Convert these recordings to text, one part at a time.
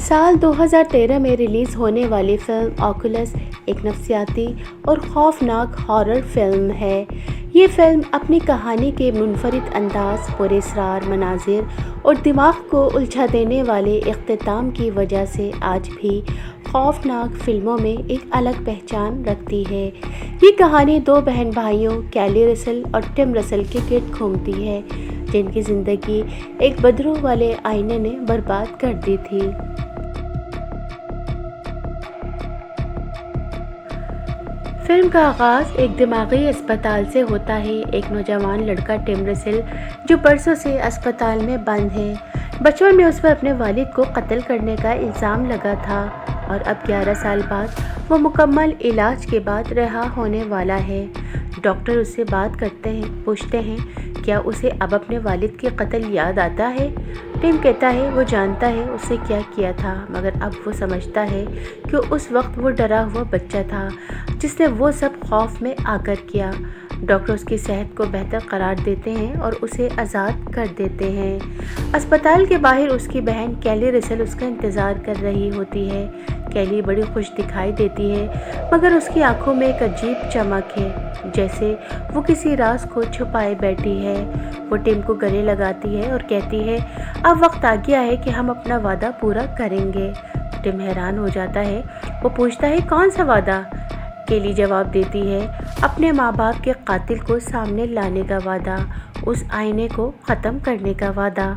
سال 2013 میں ریلیز ہونے والی فلم آکولس ایک نفسیاتی اور خوفناک ہارر فلم ہے۔ یہ فلم اپنی کہانی کے منفرد انداز، پراسرار مناظر اور دماغ کو الجھا دینے والے اختتام کی وجہ سے آج بھی خوفناک فلموں میں ایک الگ پہچان رکھتی ہے۔ یہ کہانی دو بہن بھائیوں کیلی رسل اور ٹم رسل کے گرد گھومتی ہے، جن کی زندگی ایک بدرو والے آئینے نے برباد کر دی تھی۔ فلم کا آغاز ایک دماغی اسپتال سے ہوتا ہے۔ ایک نوجوان لڑکا ٹم رسل جو برسوں سے اسپتال میں بند ہے۔ بچپن میں اس پر اپنے والد کو قتل کرنے کا الزام لگا تھا اور اب 11 سال بعد وہ مکمل علاج کے بعد رہا ہونے والا ہے۔ ڈاکٹر اس سے بات کرتے ہیں، پوچھتے ہیں کیا اسے اب اپنے والد کے قتل یاد آتا ہے؟ ٹم کہتا ہے وہ جانتا ہے اسے کیا کیا تھا، مگر اب وہ سمجھتا ہے کہ اس وقت وہ ڈرا ہوا بچہ تھا جس نے وہ سب خوف میں آ کر کیا۔ ڈاکٹر اس کی صحت کو بہتر قرار دیتے ہیں اور اسے آزاد کر دیتے ہیں۔ اسپتال کے باہر اس کی بہن کیلی رسل اس کا انتظار کر رہی ہوتی ہے۔ کیلی بڑی خوش دکھائی دیتی ہے، مگر اس کی آنکھوں میں ایک عجیب چمک ہے، جیسے وہ کسی راز کو چھپائے بیٹھی ہے۔ وہ ٹم کو گلے لگاتی ہے اور کہتی ہے اب وقت آ گیا ہے کہ ہم اپنا وعدہ پورا کریں گے۔ ٹم حیران ہو جاتا ہے۔ وہ پوچھتا ہے کون سا وعدہ؟ کیلی جواب دیتی ہے اپنے ماں باپ کے قاتل کو سامنے لانے کا وعدہ، اس آئینے کو ختم کرنے کا وعدہ۔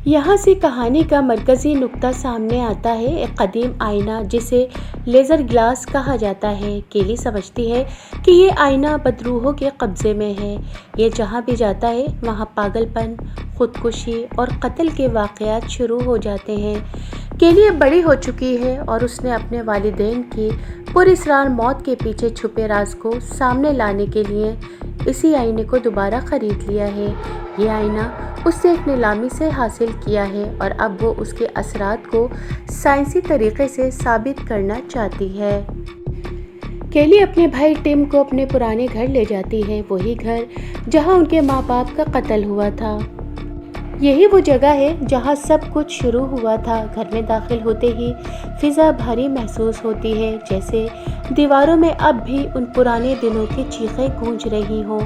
یہاں سے کہانی کا مرکزی نقطہ سامنے آتا ہے، ایک قدیم آئینہ جسے لیزر گلاس کہا جاتا ہے۔ کیلی سمجھتی ہے کہ یہ آئینہ بدروحوں کے قبضے میں ہے۔ یہ جہاں بھی جاتا ہے وہاں پاگل پن، خودکشی اور قتل کے واقعات شروع ہو جاتے ہیں۔ کیلی اب بڑی ہو چکی ہے اور اس نے اپنے والدین کی پراسرار موت کے پیچھے چھپے راز کو سامنے لانے کے لیے اسی آئینے کو دوبارہ خرید لیا ہے۔ یہ آئینہ اس سے ایک نیلامی سے حاصل کیا ہے اور اب وہ اس کے اثرات کو سائنسی طریقے سے ثابت کرنا چاہتی ہے۔ کیلی اپنے بھائی ٹم کو اپنے پرانے گھر لے جاتی ہے، وہی گھر جہاں ان کے ماں باپ کا قتل ہوا تھا۔ یہی وہ جگہ ہے جہاں سب کچھ شروع ہوا تھا۔ گھر میں داخل ہوتے ہی فضا بھاری محسوس ہوتی ہے، جیسے دیواروں میں اب بھی ان پرانے دنوں کی چیخیں گونج رہی ہوں۔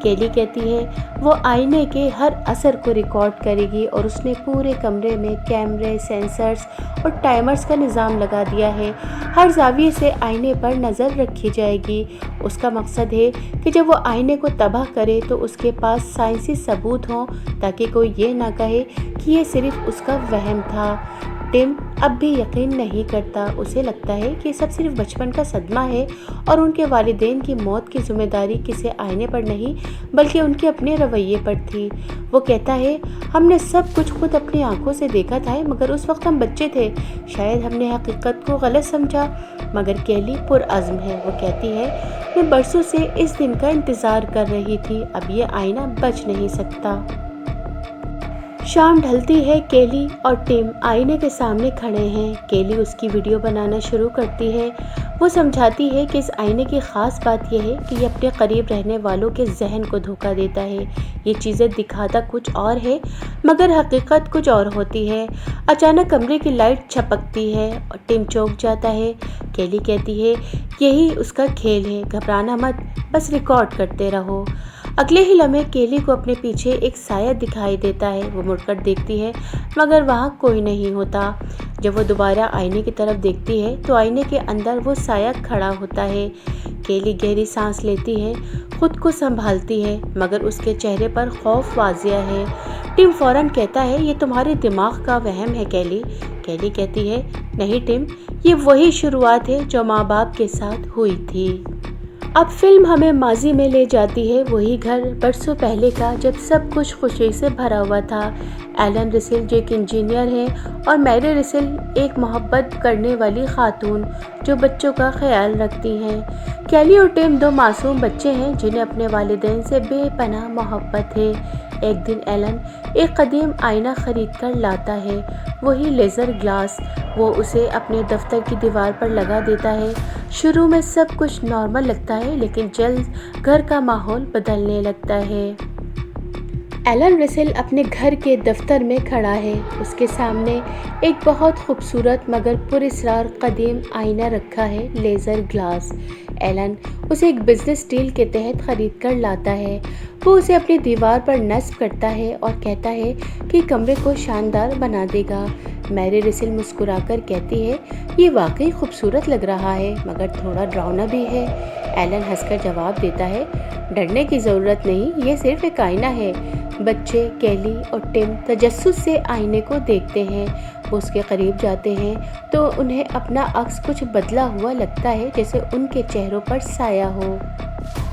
کیلی کہتی ہے وہ آئینے کے ہر اثر کو ریکارڈ کرے گی اور اس نے پورے کمرے میں کیمرے، سینسرز اور ٹائمرز کا نظام لگا دیا ہے۔ ہر زاویے سے آئینے پر نظر رکھی جائے گی۔ اس کا مقصد ہے کہ جب وہ آئینے کو تباہ کرے تو اس کے پاس سائنسی ثبوت ہوں تاکہ کوئی یہ نہ کہے کہ یہ صرف اس کا وہم تھا۔ ٹم اب بھی یقین نہیں کرتا، اسے لگتا ہے کہ یہ سب صرف بچپن کا صدمہ ہے اور ان کے والدین کی موت کی ذمہ داری کسی آئینے پر نہیں بلکہ ان کے اپنے رویے پر تھی۔ وہ کہتا ہے ہم نے سب کچھ خود اپنی آنکھوں سے دیکھا تھا، مگر اس وقت ہم بچے تھے، شاید ہم نے حقیقت کو غلط سمجھا۔ مگر کیلی پرعزم ہے، وہ کہتی ہے میں برسوں سے اس دن کا انتظار کر رہی تھی، اب یہ آئینہ بچ نہیں سکتا۔ شام ڈھلتی ہے، کیلی اور ٹم آئینے کے سامنے کھڑے ہیں۔ کیلی اس کی ویڈیو بنانا شروع کرتی ہے۔ وہ سمجھاتی ہے کہ اس آئینے کی خاص بات یہ ہے کہ یہ اپنے قریب رہنے والوں کے ذہن کو دھوکہ دیتا ہے۔ یہ چیزیں دکھاتا کچھ اور ہے مگر حقیقت کچھ اور ہوتی ہے۔ اچانک کمرے کی لائٹ چھپکتی ہے اور ٹم چونک جاتا ہے۔ کیلی کہتی ہے یہی اس کا کھیل ہے، گھبرانا مت، بس ریکارڈ کرتے رہو۔ اگلے ہی لمحے کیلی کو اپنے پیچھے ایک سایہ دکھائی دیتا ہے۔ وہ مڑ کر دیکھتی ہے مگر وہاں کوئی نہیں ہوتا۔ جب وہ دوبارہ آئینے کی طرف دیکھتی ہے تو آئینے کے اندر وہ سایہ کھڑا ہوتا ہے۔ کیلی گہری سانس لیتی ہے، خود کو سنبھالتی ہے، مگر اس کے چہرے پر خوف واضح ہے۔ ٹم فوراً کہتا ہے یہ تمہارے دماغ کا وہم ہے کیلی۔ کیلی کہتی ہے نہیں ٹم، یہ وہی شروعات ہے جو ماں باپ کے ساتھ ہوئی تھی۔ اب فلم ہمیں ماضی میں لے جاتی ہے، وہی گھر برسوں پہلے کا جب سب کچھ خوشی سے بھرا ہوا تھا۔ ایلن رسل جو ایک انجینئر ہے اور میری رسل ایک محبت کرنے والی خاتون جو بچوں کا خیال رکھتی ہیں۔ کیلی اور ٹم دو معصوم بچے ہیں جنہیں اپنے والدین سے بے پناہ محبت ہے۔ ایک دن ایلن ایک قدیم آئینہ خرید کر لاتا ہے، وہی لیزر گلاس۔ وہ اسے اپنے دفتر کی دیوار پر لگا دیتا ہے۔ شروع میں سب کچھ نارمل لگتا ہے لیکن جلد گھر کا ماحول بدلنے لگتا ہے۔ ایلن رسل اپنے گھر کے دفتر میں کھڑا ہے۔ اس کے سامنے ایک بہت خوبصورت مگر پراسرار قدیم آئینہ رکھا ہے، لیزر گلاس۔ ایلن اسے ایک بزنس ڈیل کے تحت خرید کر لاتا ہے۔ وہ اسے اپنی دیوار پر نصب کرتا ہے اور کہتا ہے کہ کمرے کو شاندار بنا دے گا۔ میری رسل مسکرا کر کہتی ہے، یہ واقعی خوبصورت لگ رہا ہے مگر تھوڑا ڈراؤنا بھی ہے۔ ایلن ہنس کر جواب دیتا ہے، ڈرنے کی ضرورت نہیں، یہ صرف ایک آئینہ ہے۔ بچے کیلی اور ٹم تجسس سے آئینے کو دیکھتے ہیں۔ وہ اس کے قریب جاتے ہیں تو انہیں اپنا عکس کچھ بدلا ہوا لگتا ہے، جیسے ان کے چہروں پر سایہ ہو۔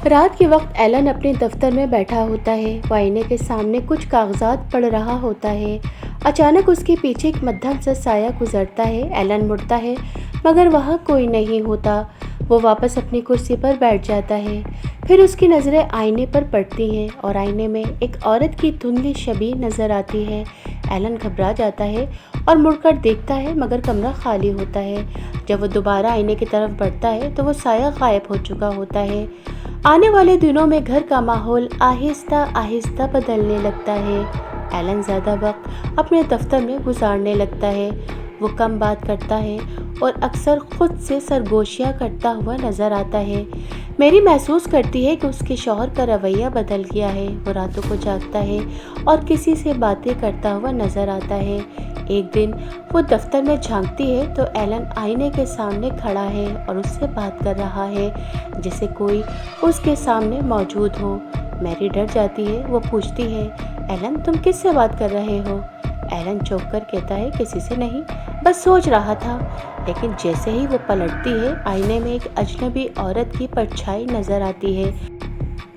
رات کے وقت ایلن اپنے دفتر میں بیٹھا ہوتا ہے۔ وہ آئینے کے سامنے کچھ کاغذات پڑھ رہا ہوتا ہے۔ اچانک اس کے پیچھے ایک مدھم سا سایہ گزرتا ہے۔ ایلن مڑتا ہے مگر وہاں کوئی نہیں ہوتا۔ وہ واپس اپنی کرسی پر بیٹھ جاتا ہے۔ پھر اس کی نظریں آئینے پر پڑتی ہیں اور آئینے میں ایک عورت کی دھندلی شبیہ نظر آتی ہے۔ ایلن گھبرا جاتا ہے اور مڑ کر دیکھتا ہے مگر کمرہ خالی ہوتا ہے۔ جب وہ دوبارہ آئینے کی طرف بڑھتا ہے تو وہ سایہ غائب ہو چکا ہوتا ہے۔ آنے والے دنوں میں گھر کا ماحول آہستہ آہستہ بدلنے لگتا ہے۔ ایلن زیادہ وقت اپنے دفتر میں گزارنے لگتا ہے۔ وہ کم بات کرتا ہے اور اکثر خود سے سرگوشیاں کرتا ہوا نظر آتا ہے۔ میری محسوس کرتی ہے کہ اس کے شوہر کا رویہ بدل گیا ہے۔ وہ راتوں کو جاگتا ہے اور کسی سے باتیں کرتا ہوا نظر آتا ہے۔ ایک دن وہ دفتر میں جھانکتی ہے تو ایلن آئینے کے سامنے کھڑا ہے اور اس سے بات کر رہا ہے جیسے کوئی اس کے سامنے موجود ہو۔ میری ڈر جاتی ہے۔ وہ پوچھتی ہے، ایلن تم کس سے بات کر رہے ہو؟ ایلن چونک کر کہتا ہے، کسی سے نہیں، بس سوچ رہا تھا۔ لیکن جیسے ہی وہ پلٹتی ہے آئینے میں ایک اجنبی عورت کی پرچھائی نظر آتی ہے۔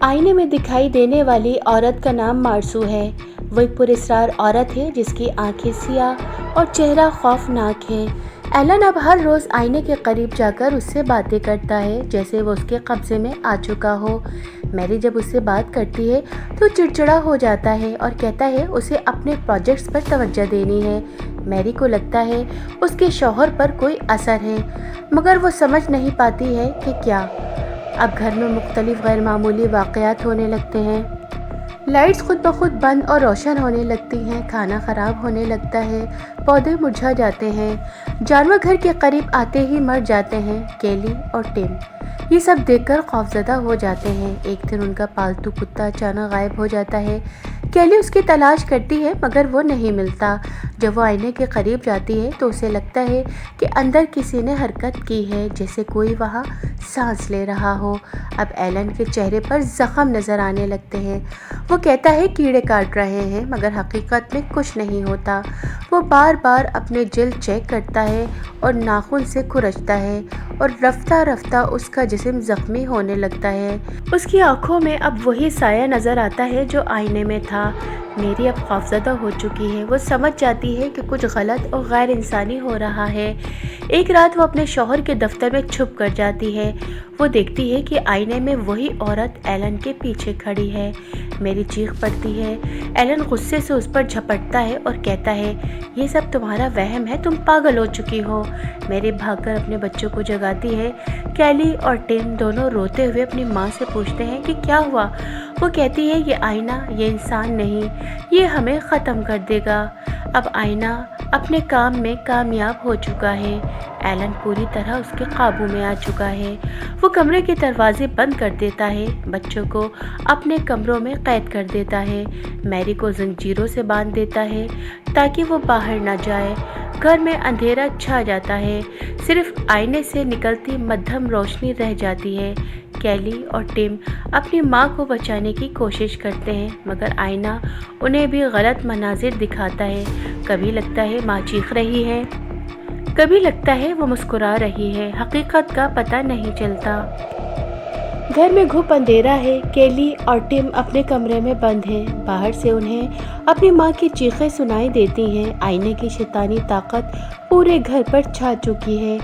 آئینے میں دکھائی دینے والی عورت کا نام مارسو ہے۔ وہ ایک پراسرار عورت ہے جس کی آنکھیں سیاہ اور چہرہ خوفناک ہے۔ ایلن اب ہر روز آئینے کے قریب جا کر اس سے باتیں کرتا ہے جیسے وہ اس کے قبضے میں آ چکا ہو۔ میری جب اس سے بات کرتی ہے تو چڑچڑا ہو جاتا ہے اور کہتا ہے اسے اپنے پروجیکٹس پر توجہ دینی ہے۔ میری کو لگتا ہے اس کے شوہر پر کوئی اثر ہے مگر وہ سمجھ نہیں پاتی ہے کہ کیا۔ اب گھر میں مختلف غیر معمولی واقعات ہونے لگتے ہیں۔ لائٹس خود بخود بند اور روشن ہونے لگتی ہیں، کھانا خراب ہونے لگتا ہے، پودے مرجھا جاتے ہیں، جانور گھر کے قریب آتے ہی مر جاتے ہیں۔ کیلی اور ٹم یہ سب دیکھ کر خوفزدہ ہو جاتے ہیں۔ ایک دن ان کا پالتو کتا اچانک غائب ہو جاتا ہے۔ کیلی اس کی تلاش کرتی ہے مگر وہ نہیں ملتا۔ جب وہ آئینے کے قریب جاتی ہے تو اسے لگتا ہے کہ اندر کسی نے حرکت کی ہے، جیسے کوئی وہاں سانس لے رہا ہو۔ اب ایلن کے چہرے پر زخم نظر آنے لگتے ہیں۔ وہ کہتا ہے کیڑے کاٹ رہے ہیں مگر حقیقت میں کچھ نہیں ہوتا۔ وہ بار بار اپنے جلد چیک کرتا ہے اور ناخن سے کھرچتا ہے اور رفتہ رفتہ اس کا جسم زخمی ہونے لگتا ہے۔ اس کی آنکھوں میں اب وہی سایہ نظر آتا ہے جو آئینے میں تھا۔ میری اب خوفزدہ ہو چکی ہے۔ وہ سمجھ جاتی ہے کہ کچھ غلط اور غیر انسانی ہو رہا ہے۔ ایک رات وہ اپنے شوہر کے دفتر میں چھپ کر جاتی ہے۔ وہ دیکھتی ہے کہ آئینے میں وہی عورت ایلن کے پیچھے کھڑی ہے۔ میری چیخ پڑتی ہے۔ ایلن غصے سے اس پر جھپٹتا ہے اور کہتا ہے، یہ سب تمہارا وہم ہے، تم پاگل ہو چکی ہو۔ میری بھاگ کر اپنے بچوں کو جگاتی ہے۔ کیلی اور ٹم دونوں روتے ہوئے اپنی ماں سے پوچھتے ہیں کہ کیا ہوا؟ وہ کہتی ہے، یہ آئینہ، یہ انسان نہیں، یہ ہمیں ختم کر دے گا۔ اب آئینہ اپنے کام میں کامیاب ہو چکا ہے۔ ایلن پوری طرح اس کے قابو میں آ چکا ہے۔ وہ کمرے کے دروازے بند کر دیتا ہے، بچوں کو اپنے کمروں میں قید کر دیتا ہے، میری کو زنجیروں سے باندھ دیتا ہے تاکہ وہ باہر نہ جائے۔ گھر میں اندھیرا چھا جاتا ہے، صرف آئینے سے نکلتی مدھم روشنی رہ جاتی ہے۔ کیلی اور ٹم اپنی ماں کو بچانے کی کوشش کرتے ہیں مگر آئینہ انہیں بھی غلط مناظر دکھاتا ہے۔ کبھی لگتا ہے ماں چیخ رہی ہے، کبھی لگتا ہے وہ مسکرا رہی ہے، حقیقت کا پتہ نہیں چلتا۔ گھر میں گھپ اندھیرا ہے۔ کیلی اور ٹم اپنے کمرے میں بند ہیں۔ باہر سے انہیں اپنی ماں کی چیخیں سنائی دیتی ہیں۔ آئینے کی شیطانی طاقت پورے گھر پر چھا چکی ہے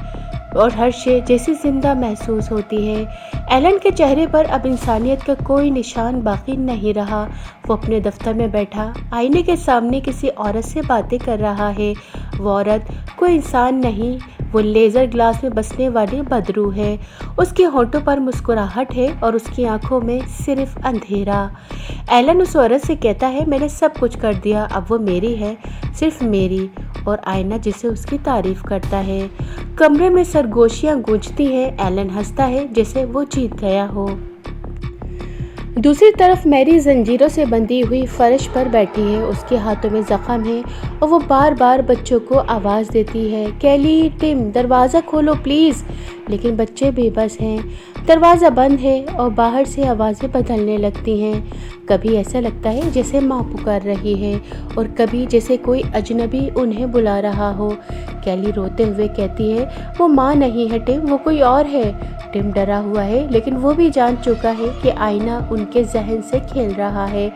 اور ہر شے جیسی زندہ محسوس ہوتی ہے۔ ایلن کے چہرے پر اب انسانیت کا کوئی نشان باقی نہیں رہا۔ وہ اپنے دفتر میں بیٹھا آئینے کے سامنے کسی عورت سے باتیں کر رہا ہے۔ وہ عورت کوئی انسان نہیں، وہ لیزر گلاس میں بسنے والی بدرو ہے۔ اس کے ہونٹوں پر مسکراہٹ ہے اور اس کی آنکھوں میں صرف اندھیرا۔ ایلن اس عورت سے کہتا ہے میں نے سب کچھ کر دیا، اب وہ میری ہے، صرف میری، اور آئینہ جسے اس کی تعریف کرتا ہے۔ کمرے میں سرگوشیاں گونجتی ہیں۔ ایلن ہنستا ہے جیسے وہ جیت گیا ہو۔ دوسری طرف میری زنجیروں سے بندھی ہوئی فرش پر بیٹھی ہے، اس کے ہاتھوں میں زخم ہے اور وہ بار بار بچوں کو آواز دیتی ہے، کیلی، ٹم، دروازہ کھولو پلیز، لیکن بچے بے بس ہیں۔ دروازہ بند ہے اور باہر سے آوازیں بدلنے لگتی ہیں۔ کبھی ایسا لگتا ہے جیسے ماں پکار رہی ہے اور کبھی جیسے کوئی اجنبی انہیں بلا رہا ہو۔ کیلی روتے ہوئے کہتی ہے، وہ ماں نہیں ہے ٹم، وہ کوئی اور ہے۔ ٹم ڈرا ہوا ہے لیکن وہ بھی جان چکا ہے کہ آئینہ ان کے ذہن سے کھیل رہا ہے۔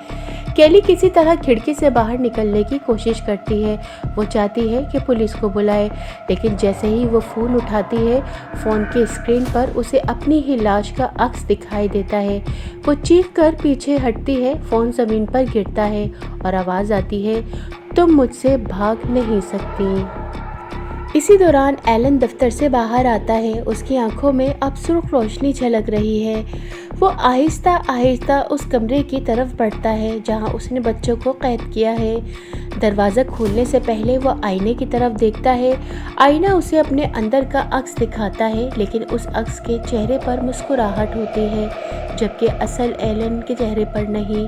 کیلی کسی طرح کھڑکی سے باہر نکلنے کی کوشش کرتی ہے۔ وہ چاہتی ہے کہ پولیس کو بلائے، لیکن جیسے ہی وہ فون اٹھاتی ہے، فون کی اسکرین پر اسے اپنی ہی لاش کا عکس دکھائی دیتا ہے۔ وہ چیخ کر پیچھے ہٹتی ہے، فون زمین پر گرتا ہے اور آواز آتی ہے، تم مجھ سے بھاگ نہیں سکتی۔ اسی دوران ایلن دفتر سے باہر آتا ہے، اس کی آنکھوں میں اب سرخ روشنی جھلک رہی ہے۔ وہ آہستہ آہستہ اس کمرے کی طرف بڑھتا ہے جہاں اس نے بچوں کو قید کیا ہے۔ دروازہ کھولنے سے پہلے وہ آئینے کی طرف دیکھتا ہے۔ آئینہ اسے اپنے اندر کا عکس دکھاتا ہے، لیکن اس عکس کے چہرے پر مسکراہٹ ہوتی ہے، جبکہ اصل ایلن کے چہرے پر نہیں۔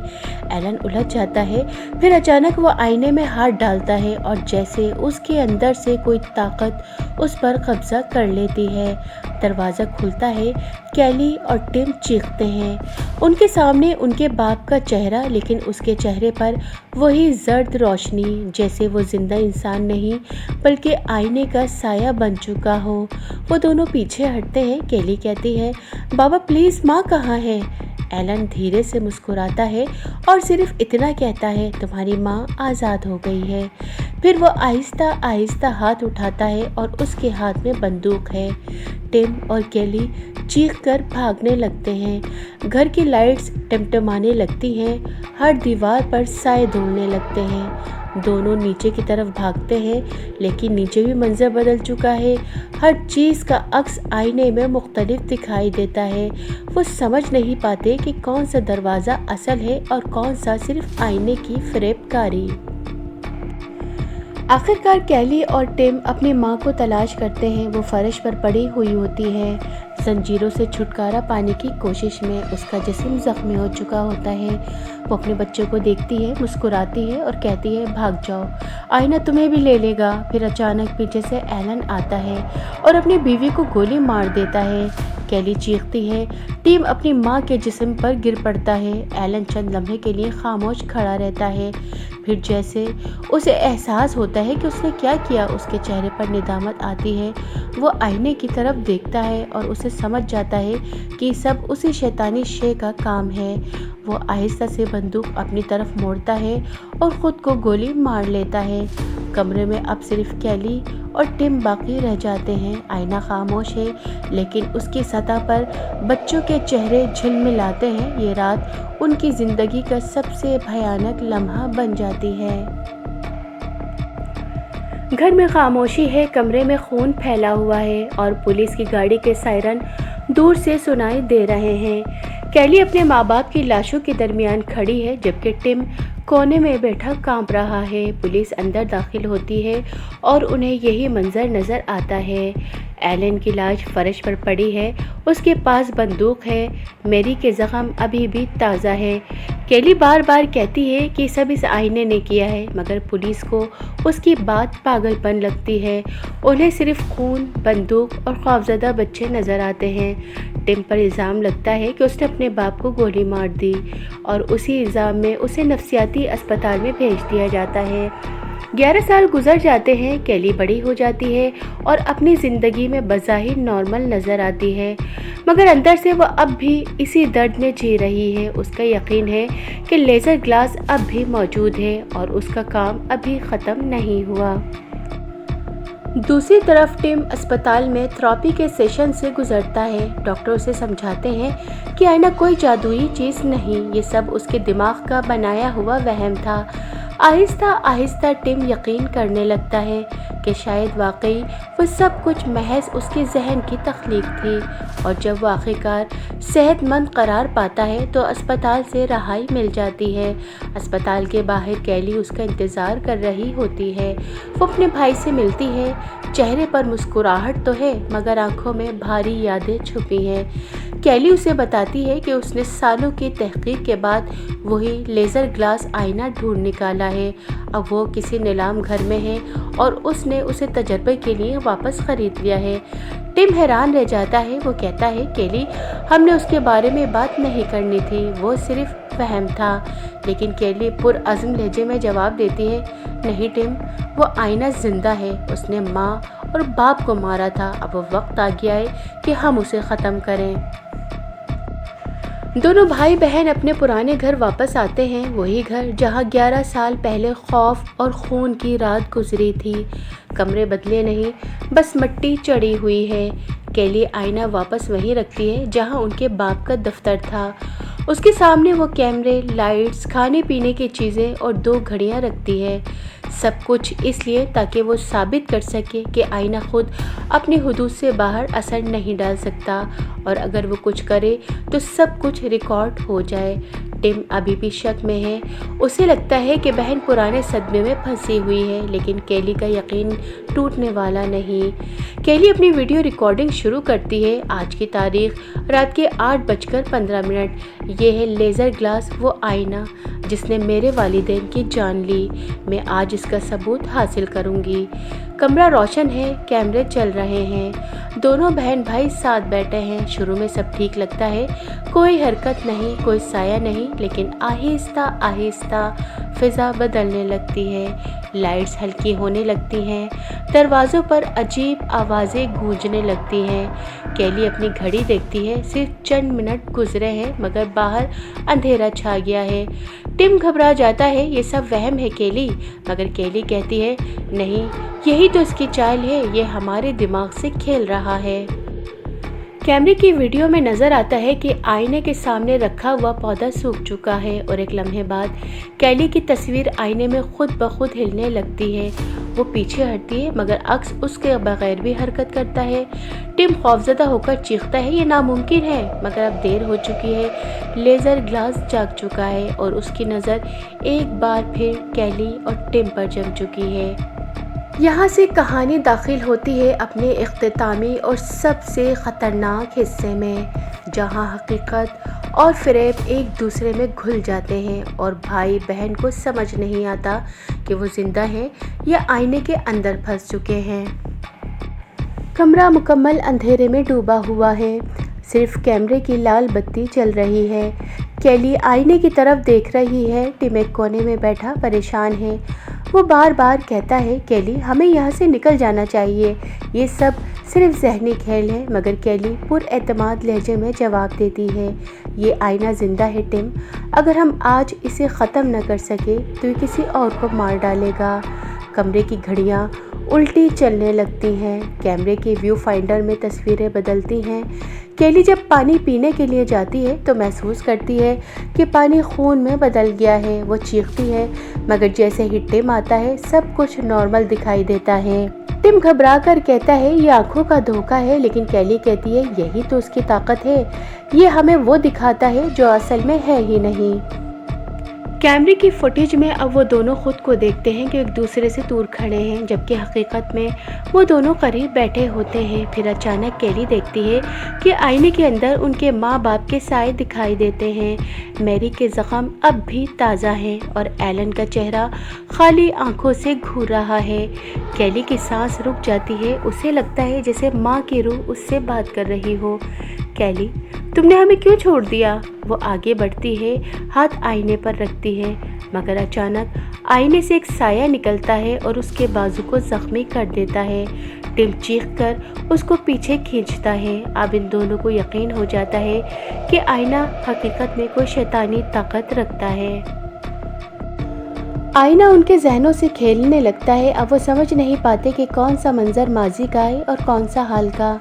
ایلن الجھ جاتا ہے، پھر اچانک وہ آئینے میں ہاتھ ڈالتا ہے اور جیسے اس کے اندر سے کوئی طاقت اس پر قبضہ کر لیتی ہے۔ دروازہ کھلتا ہے، کیلی اور ٹم چیختے ہیں۔ ان کے سامنے ان کے باپ کا چہرہ، لیکن اس کے چہرے پر وہی زرد روشنی، جیسے وہ زندہ انسان نہیں بلکہ آئینے کا سایہ بن چکا ہو۔ وہ دونوں پیچھے ہٹتے ہیں۔ کیلی کہتی ہے، بابا پلیز، ماں کہاں ہے؟ ایلن دھیرے سے مسکراتا ہے اور صرف اتنا کہتا ہے، تمہاری ماں آزاد ہو گئی ہے۔ پھر وہ آہستہ آہستہ ہاتھ اٹھاتا ہے اور اس کے ہاتھ میں بندوق ہے۔ ٹم اور کیلی چیخ کر بھاگنے لگتے ہیں۔ گھر کی لائٹس ٹمٹمانے لگتی ہیں، ہر دیوار پر سائے دوڑنے لگتے ہیں۔ دونوں نیچے کی طرف بھاگتے ہیں، لیکن نیچے بھی منظر بدل چکا ہے۔ ہر چیز کا عکس آئینے میں مختلف دکھائی دیتا ہے۔ وہ سمجھ نہیں پاتے کہ کون سا دروازہ اصل ہے اور کون سا صرف آئینے کی فریب کاری۔ آخرکار کیلی اور ٹم اپنی ماں کو تلاش کرتے ہیں۔ وہ فرش پر پڑی ہوئی ہوتی ہے، زنجیروں سے چھٹکارا پانے کی کوشش میں۔ اس کا جسم زخمی ہو چکا ہوتا ہے۔ وہ اپنے بچوں کو دیکھتی ہے، مسکراتی ہے اور کہتی ہے، بھاگ جاؤ، آئینہ تمہیں بھی لے لے گا۔ پھر اچانک پیچھے سے ایلن آتا ہے اور اپنی بیوی کو گولی مار دیتا ہے۔ کیلی چیختی ہے، ٹم اپنی ماں کے جسم پر گر پڑتا ہے۔ ایلن چند لمحے کے لیے خاموش کھڑا رہتا ہے، پھر جیسے اسے احساس ہوتا ہے کہ اس نے کیا کیا، اس کے چہرے پر ندامت آتی ہے۔ وہ آئینے کی طرف دیکھتا ہے اور اسے سمجھ جاتا ہے کہ سب اسی شیطانی شے کا کام ہے۔ وہ آہستہ سے بندوق اپنی طرف موڑتا ہے اور خود کو گولی مار لیتا ہے۔ کمرے میں اب صرف کیلی اور ٹم باقی رہ جاتے ہیں۔ آئینہ خاموش ہے، لیکن اس کی سطح پر بچوں کے چہرے جھلملاتے ہیں۔ یہ رات ان کی زندگی کا سب سے بھیانک لمحہ بن جاتی ہے۔ گھر میں خاموشی ہے، کمرے میں خون پھیلا ہوا ہے اور پولیس کی گاڑی کے سائرن دور سے سنائی دے رہے ہیں۔ کیلی اپنے ماں باپ کی لاشوں کے درمیان کھڑی ہے، جبکہ ٹم کونے میں بیٹھا کانپ رہا ہے۔ پولیس اندر داخل ہوتی ہے اور انہیں یہی منظر نظر آتا ہے۔ ایلن کی لاش فرش پر پڑی ہے، اس کے پاس بندوق ہے، میری کے زخم ابھی بھی تازہ ہے۔ کیلی بار بار کہتی ہے کہ سب اس آئینے نے کیا ہے، مگر پولیس کو اس کی بات پاگل پن لگتی ہے۔ انہیں صرف خون، بندوق اور خوفزدہ بچے نظر آتے ہیں۔ ٹم پر الزام لگتا ہے کہ اس نے اپنے باپ کو گولی مار دی اور اسی الزام میں اسے نفسیاتی اسپتال میں بھیج دیا جاتا ہے۔ 11 سال گزر جاتے ہیں، کیلی بڑی ہو جاتی ہے اور اپنی زندگی میں بظاہر نارمل نظر آتی ہے، مگر اندر سے وہ اب بھی اسی درد میں جی رہی ہے۔ اس کا یقین ہے کہ لیزر گلاس اب بھی موجود ہے اور اس کا کام ابھی ختم نہیں ہوا۔ دوسری طرف ٹم اسپتال میں تھراپی کے سیشن سے گزرتا ہے۔ ڈاکٹر اسے سمجھاتے ہیں کہ آئینہ کوئی جادوئی چیز نہیں، یہ سب اس کے دماغ کا بنایا ہوا وہم تھا۔ آہستہ آہستہ ٹم یقین کرنے لگتا ہے کہ شاید واقعی وہ سب کچھ محض اس کے ذہن کی تخلیق تھی، اور جب وہ آخرکار صحت مند قرار پاتا ہے تو اسپتال سے رہائی مل جاتی ہے۔ اسپتال کے باہر کیلی اس کا انتظار کر رہی ہوتی ہے۔ وہ اپنے بھائی سے ملتی ہے، چہرے پر مسکراہٹ تو ہے مگر آنکھوں میں بھاری یادیں چھپی ہیں۔ کیلی اسے بتاتی ہے کہ اس نے سالوں کی تحقیق کے بعد وہی لیزر گلاس آئینہ ڈھونڈ نکالا ہے۔ اب وہ کسی نیلام گھر میں ہے اور اس نے اسے تجربے کے لیے واپس خرید لیا ہے۔ ٹم حیران رہ جاتا ہے۔ وہ کہتا ہے کیلی، ہم نے اس کے بارے میں بات نہیں کرنی تھی، وہ صرف وہم تھا۔ لیکن کیلی پرعزم لہجے میں جواب دیتی ہے، نہیں ٹم، وہ آئینہ زندہ ہے، اس نے ماں اور باپ کو مارا تھا، اب وہ وقت آ گیا ہے کہ ہم اسے ختم کریں۔ دونوں بھائی بہن اپنے پرانے گھر واپس آتے ہیں، وہی گھر جہاں 11 سال پہلے خوف اور خون کی رات گزری تھی۔ کمرے بدلے نہیں، بس مٹی چڑھی ہوئی ہے۔ کیلی آئینہ واپس وہیں رکھتی ہے جہاں ان کے باپ کا دفتر تھا۔ اس کے سامنے وہ کیمرے، لائٹس، کھانے پینے کی چیزیں اور 2 گھڑیاں رکھتی ہے۔ سب کچھ اس لیے تاکہ وہ ثابت کر سکے کہ آئینہ خود اپنی حدود سے باہر اثر نہیں ڈال سکتا، اور اگر وہ کچھ کرے تو سب کچھ ریکارڈ ہو جائے۔ ٹم ابھی بھی شک میں ہے۔ اسے لگتا ہے کہ بہن پرانے صدمے میں پھنسی ہوئی ہے، لیکن کیلی کا یقین ٹوٹنے والا نہیں۔ کیلی اپنی ویڈیو ریکارڈنگ شروع کرتی ہے۔ آج کی تاریخ رات کے 8:15۔ یہ ہے لیزر گلاس، وہ آئینہ جس نے میرے والدین کی جان لی۔ میں آج اس کا ثبوت حاصل کروں گی۔ کمرہ روشن ہے، کیمرے چل رہے ہیں، دونوں بہن بھائی ساتھ بیٹھے ہیں۔ شروع میں سب ٹھیک لگتا ہے، کوئی حرکت نہیں، کوئی سایہ نہیں، لیکن آہستہ آہستہ فضا بدلنے لگتی ہے۔ لائٹس ہلکی ہونے لگتی ہیں، دروازوں پر عجیب آوازیں گونجنے لگتی ہیں۔ کیلی اپنی گھڑی دیکھتی ہے، صرف چند منٹ گزرے ہیں مگر باہر اندھیرا چھا گیا ہے۔ ٹم گھبرا جاتا ہے، یہ سب وہم ہے کیلی، مگر کیلی کہتی ہے، نہیں، یہی تو اس کی چال ہے، یہ ہمارے دماغ سے کھیل رہا ہے۔ کیمرے کی ویڈیو میں نظر آتا ہے کہ آئینے کے سامنے رکھا ہوا پودا سوکھ چکا ہے، اور ایک لمحے بعد کیلی کی تصویر آئینے میں خود بخود ہلنے لگتی ہے۔ وہ پیچھے ہٹتی ہے مگر عکس اس کے بغیر بھی حرکت کرتا ہے۔ ٹم خوفزدہ ہو کر چیختا ہے، یہ ناممکن ہے، مگر اب دیر ہو چکی ہے۔ لیزر گلاس جاگ چکا ہے اور اس کی نظر ایک بار پھر کیلی اور ٹم پر جم چکی ہے۔ یہاں سے کہانی داخل ہوتی ہے اپنے اختتامی اور سب سے خطرناک حصے میں، جہاں حقیقت اور فریب ایک دوسرے میں گھل جاتے ہیں اور بھائی بہن کو سمجھ نہیں آتا کہ وہ زندہ ہیں یا آئینے کے اندر پھنس چکے ہیں۔ کمرہ مکمل اندھیرے میں ڈوبا ہوا ہے، صرف کیمرے کی لال بتی چل رہی ہے۔ کیلی آئینے کی طرف دیکھ رہی ہے، ٹم ایک کونے میں بیٹھا پریشان ہے۔ وہ بار بار کہتا ہے، کیلی، ہمیں یہاں سے نکل جانا چاہیے، یہ سب صرف ذہنی کھیل ہے، مگر کیلی پر اعتماد لہجے میں جواب دیتی ہے، یہ آئینہ زندہ ہے ٹم، اگر ہم آج اسے ختم نہ کر سکے تو یہ کسی اور کو مار ڈالے گا۔ کمرے کی گھڑیاں الٹی چلنے لگتی ہیں، کیمرے کے ویو فائنڈر میں تصویریں بدلتی ہیں۔ کیلی جب پانی پینے کے لیے جاتی ہے تو محسوس کرتی ہے کہ پانی خون میں بدل گیا ہے۔ وہ چیختی ہے مگر جیسے ہی ٹم آتا ہے سب کچھ نارمل دکھائی دیتا ہے۔ ٹم گھبرا کر کہتا ہے، یہ آنکھوں کا دھوکہ ہے، لیکن کیلی کہتی ہے، یہی تو اس کی طاقت ہے، یہ ہمیں وہ دکھاتا ہے جو اصل میں ہے ہی نہیں۔ کیمرے کی فوٹیج میں اب وہ دونوں خود کو دیکھتے ہیں کہ ایک دوسرے سے دور کھڑے ہیں، جبکہ حقیقت میں وہ دونوں قریب بیٹھے ہوتے ہیں۔ پھر اچانک کیلی دیکھتی ہے کہ آئینے کے اندر ان کے ماں باپ کے سائے دکھائی دیتے ہیں۔ میری کے زخم اب بھی تازہ ہیں اور ایلن کا چہرہ خالی آنکھوں سے گھور رہا ہے۔ کیلی کی سانس رک جاتی ہے، اسے لگتا ہے جیسے ماں کی روح اس سے بات کر رہی ہو۔ کیلی، تم نے ہمیں کیوں چھوڑ دیا؟ وہ آگے بڑھتی ہے، ہاتھ آئینے پر رکھتی ہے، مگر اچانک آئینے سے ایک سایہ نکلتا ہے اور اس کے بازو کو زخمی کر دیتا ہے۔ ٹم چیخ کر اس کو پیچھے کھینچتا ہے۔ اب ان دونوں کو یقین ہو جاتا ہے کہ آئینہ حقیقت میں کوئی شیطانی طاقت رکھتا ہے۔ آئینہ ان کے ذہنوں سے کھیلنے لگتا ہے۔ اب وہ سمجھ نہیں پاتے کہ کون سا منظر ماضی کا ہے اور کون سا حال کا۔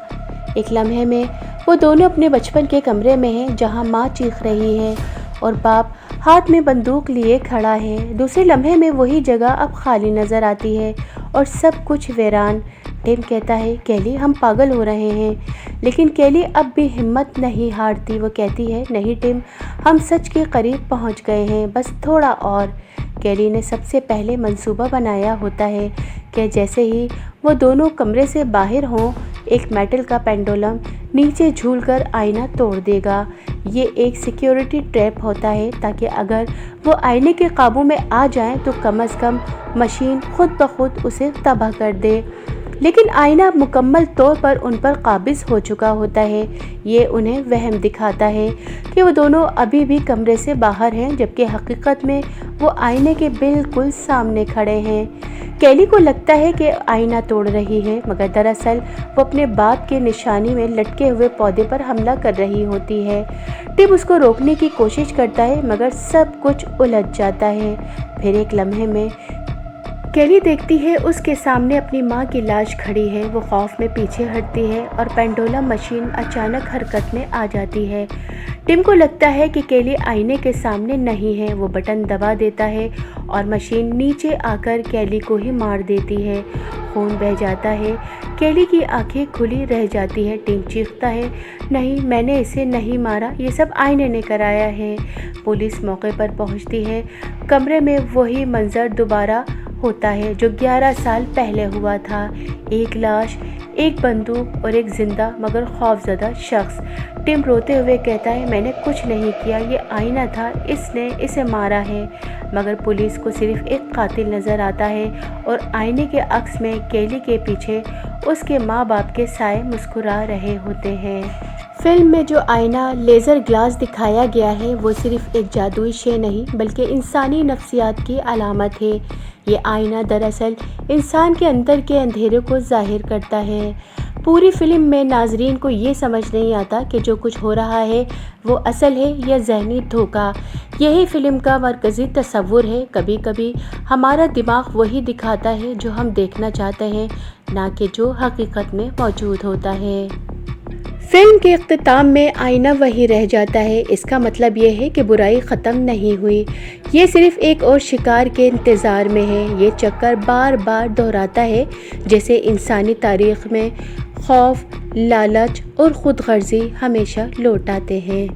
ایک لمحے میں وہ دونوں اپنے بچپن کے کمرے میں ہیں، جہاں ماں چیخ رہی ہے اور باپ ہاتھ میں بندوق لیے کھڑا ہے۔ دوسرے لمحے میں وہی جگہ اب خالی نظر آتی ہے اور سب کچھ ویران۔ ٹم کہتا ہے، کیلی ہم پاگل ہو رہے ہیں، لیکن کیلی اب بھی ہمت نہیں ہارتی۔ وہ کہتی ہے، نہیں ٹم، ہم سچ کے قریب پہنچ گئے ہیں، بس تھوڑا اور۔ کیلی نے سب سے پہلے منصوبہ بنایا ہوتا ہے کہ جیسے ہی وہ دونوں کمرے سے باہر ہوں، ایک میٹل کا پینڈولم نیچے جھول کر آئینہ توڑ دے گا۔ یہ ایک سیکیورٹی ٹریپ ہوتا ہے تاکہ اگر وہ آئینے کے قابو میں آ جائیں تو کم از کم مشین خود بخود اسے تباہ کر دے۔ لیکن آئینہ مکمل طور پر ان پر قابض ہو چکا ہوتا ہے۔ یہ انہیں وہم دکھاتا ہے کہ وہ دونوں ابھی بھی کمرے سے باہر ہیں، جبکہ حقیقت میں وہ آئینے کے بالکل سامنے کھڑے ہیں۔ کیلی کو لگتا ہے کہ آئینہ توڑ رہی ہے، مگر دراصل وہ اپنے باپ کے نشانی میں لٹکے ہوئے پودے پر حملہ کر رہی ہوتی ہے۔ ٹم اس کو روکنے کی کوشش کرتا ہے، مگر سب کچھ الجھ جاتا ہے۔ پھر ایک لمحے میں کیلی دیکھتی ہے اس کے سامنے اپنی ماں کی لاش کھڑی ہے۔ وہ خوف میں پیچھے ہٹتی ہے اور پینڈولم مشین اچانک حرکت میں آ جاتی ہے۔ ٹم کو لگتا ہے کہ کیلی آئینے کے سامنے نہیں ہے۔ وہ بٹن دبا دیتا ہے اور مشین نیچے آ کر کیلی کو ہی مار دیتی ہے۔ خون بہہ جاتا ہے، کیلی کی آنکھیں کھلی رہ جاتی ہے۔ ٹم چیختا ہے، نہیں، میں نے اسے نہیں مارا، یہ سب آئینے نے کرایا ہے۔ پولیس موقع پر پہنچتی ہے۔ کمرے میں وہی منظر دوبارہ ہوتا ہے جو 11 سال پہلے ہوا تھا، ایک لاش، ایک بندوق اور ایک زندہ مگر خوفزدہ شخص۔ ٹم روتے ہوئے کہتا ہے، میں نے کچھ نہیں کیا، یہ آئینہ تھا، اس نے اسے مارا ہے۔ مگر پولیس کو صرف ایک قاتل نظر آتا ہے اور آئینے کے عکس میں کیلی کے پیچھے اس کے ماں باپ کے سائے مسکرا رہے ہوتے ہیں۔ فلم میں جو آئینہ لیزر گلاس دکھایا گیا ہے وہ صرف ایک جادوئی شے نہیں بلکہ انسانی نفسیات کی علامت ہے۔ یہ آئینہ دراصل انسان کے اندر کے اندھیرے کو ظاہر کرتا ہے۔ پوری فلم میں ناظرین کو یہ سمجھ نہیں آتا کہ جو کچھ ہو رہا ہے وہ اصل ہے یا ذہنی دھوکہ۔ یہی فلم کا مرکزی تصور ہے۔ کبھی کبھی ہمارا دماغ وہی دکھاتا ہے جو ہم دیکھنا چاہتے ہیں، نہ کہ جو حقیقت میں موجود ہوتا ہے۔ فلم کے اختتام میں آئینہ وہی رہ جاتا ہے۔ اس کا مطلب یہ ہے کہ برائی ختم نہیں ہوئی، یہ صرف ایک اور شکار کے انتظار میں ہے۔ یہ چکر بار بار دہراتا ہے جیسے انسانی تاریخ میں خوف، لالچ اور خود غرضی ہمیشہ لوٹ آتے ہیں۔